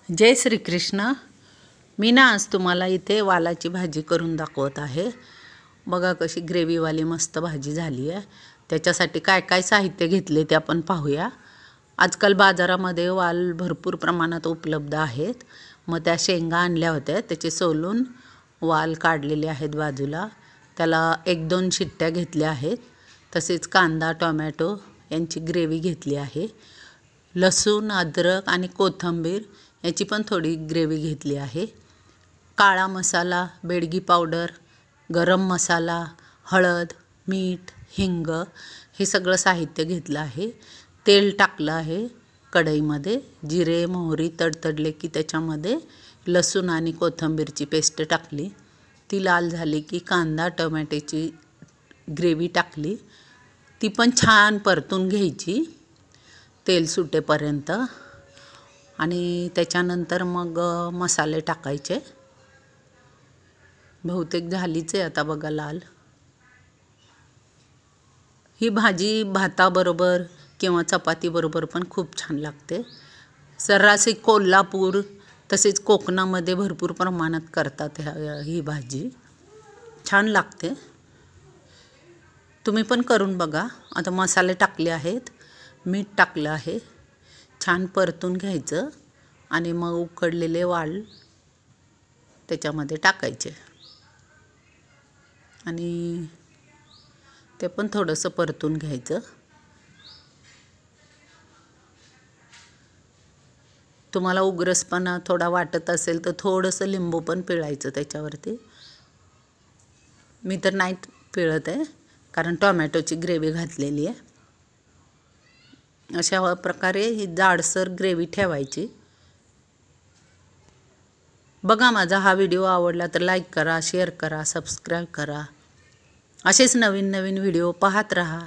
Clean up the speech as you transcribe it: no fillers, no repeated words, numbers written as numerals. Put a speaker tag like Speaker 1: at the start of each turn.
Speaker 1: जय श्री कृष्ण। मी ना आज तुम्हाला इथे वालाची भाजी करून दाखवत आहे। बघा कशी ग्रेव्हीवाली मस्त भाजी झाली आहे। त्याच्यासाठी काय काय साहित्य घेतले ते आपण पाहूया। आजकाल बाजारामध्ये वाल भरपूर प्रमाणात उपलब्ध आहेत। मग त्या शेंगा आणल्या होत्या, त्याचे सोलून वाल काढलेले आहेत बाजूला। त्याला 1-2 शिट्ट्या घेतल्या आहेत। तसेच कांदा टोमॅटो यांची ग्रेव्ही घेतली आहे। लसूण अद्रक आणि कोथिंबीर याची पण थोडी ग्रेव्ही घेतली आहे। काळा मसाला, बेडगी पावडर, गरम मसाला, हळद, मीठ, हिंग हे सगळं साहित्य घेतलं आहे। तेल टाकलं आहे कढईमध्ये। जिरे मोहरी तडतडले की त्याच्यामध्ये लसूण आणि कोथिंबीरची पेस्ट टाकली। ती लाल झाली की कांदा टोमॅटोची ग्रेव्ही टाकली। ती पण छान परतून घ्यायची तेल सुटेपर्यंत। आणि त्याच्यानंतर मग मसाले टाकायचे। बहुतेक झालीच आहे आता बघा लाल। ही भाजी भाताबरोबर किंवा चपातीबरोबर पण खूप छान लागते। सर्रास कोल्हापूर तसेच कोकणामध्ये भरपूर प्रमाणात करतात ही भाजी, छान लागते। तुम्ही पण करून बघा। आता मसाले टाकले आहेत, मीठ टाकलं आहे, छान परतून घ्यायचं आणि मग उकडलेले वाल त्याच्यामध्ये टाकायचे आणि ते पण थोडंसं परतून घ्यायचं। तुम्हाला उग्रसपणा थोडा वाटत असेल तर थोडंसं लिंबू पण पिळायचं त्याच्यावरती। मी तर नाही पिळत आहे कारण टोमॅटोची ग्रेव्ही घातलेली आहे। अशा प्रकारे ही जाडसर ग्रेव्ही ठेवायची। बघा माझा हा व्हिडिओ आवडला तर लाईक करा, शेअर करा, सबस्क्राईब करा। असेच नवीन नवीन व्हिडिओ पाहत राहा।